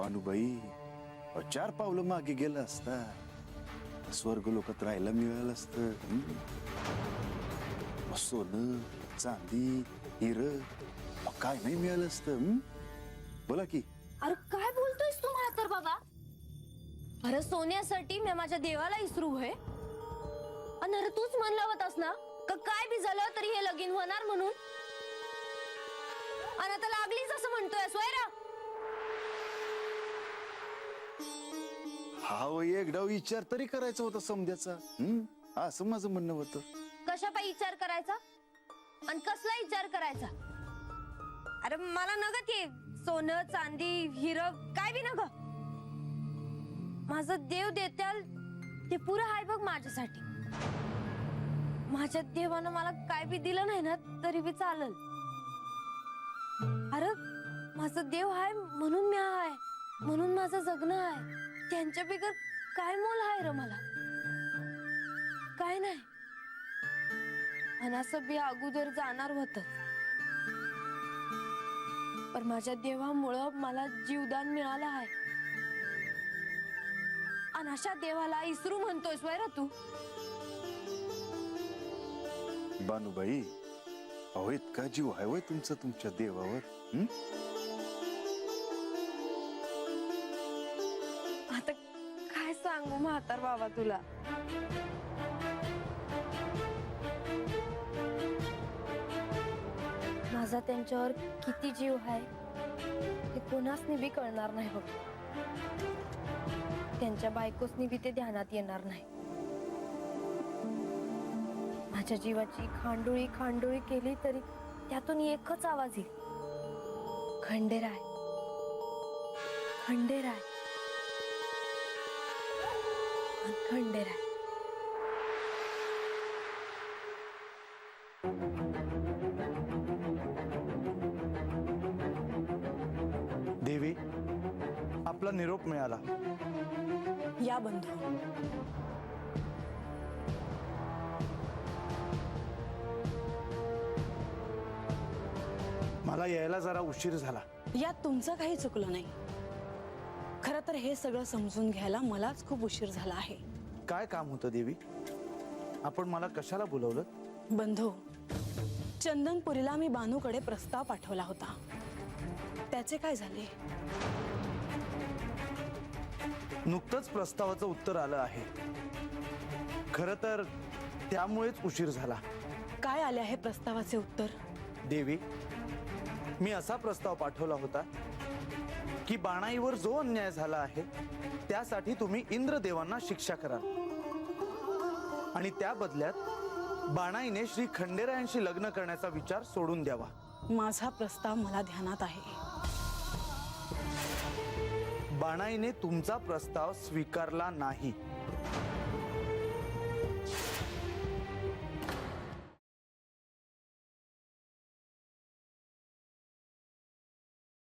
बानुबाई, 4 पावलं मागे गेला असता स्वर्ग लोकात राहायला मिळालं असतं. सोनं चांदी हिर काय नाही मिळालं असतं. बोला की. अरे काय बोलतोयस तू म्हातार बाबा? अरे सोन्यासाठी मी माझ्या देवाला इसरू आहे. आणि अरे तूच म्हणला होतास ना का काय बी झालं तरी हे लगीन होणार म्हणून. आणि आता लागलीच असं म्हणतोय स्वयरा. हा एकदा विचार तरी करायचा होता समध्याचा. असं माझं म्हणणं होतं. कशा पायी विचार करायचा आणि कसला विचार करायचा? अरे मला नग ते सोनं चांदी हिर काय बी नग. माझं देव देत्याल ते पुरं आहे बघ माझ्यासाठी. माझ्या देवानं मला काय बी दिलं नाही ना तरी बी चालल. अरे माझं देव आहे म्हणून मी आहे, म्हणून माझं जगणं आहे. त्यांच्या बिगर काय मोल आहे र मला? काय नाही. आणि असं बी अगोदर जाणार होत, पण माझ्या देवामुळं मला जीवदान मिळालं आहे. आणि अशा देवाला इसरू म्हणतोयस वय रे तू? बानुबाई, अहो इतका जीव आहे वय तुमचा तुमच्या देवावर. आता काय सांगू म्हातार बाबा तुला? माझा त्यांच्यावर किती जीव आहे ते कोणासनी बी कळणार नाही बघ. त्यांच्या बायकोसनी बी ते ध्यानात येणार नाही. माझ्या जीवाची खांडोळी खांडोळी केली तरी त्यातून एकच आवाज येईल, खंडेराय खंडेराय खंडेराय. देवी, आपला निरोप मिळाला. या बंधू. मला यायला जरा उशीर झाला. यात तुमचं काही चुकलं नाही. खरं तर हे सगळं समजून घ्यायला मलाच खूप उशीर झाला आहे. काय काम होतं देवी? आपण मला कशाला बोलवलं? बंधू, चंदनपुरीला मी बानूकडे प्रस्ताव पाठवला होता. त्याचे काय झाले? नुकतंच प्रस्तावाचं उत्तर आलं आहे. खरं तर त्यामुळेच उशीर झाला. काय आले आहे प्रस्तावाचे उत्तर? देवी, मी असा प्रस्ताव पाठवला होता की बाणाईवर जो अन्याय झाला आहे त्यासाठी तुम्ही इंद्रदेवांना शिक्षा कराल आणि त्या बदल्यात बाणाईने श्री खंडेरायांशी लग्न करण्याचा विचार सोडून द्यावा. माझा प्रस्ताव मला ध्यानात आहे. बाणाईने तुमचा प्रस्ताव स्वीकारला नाही.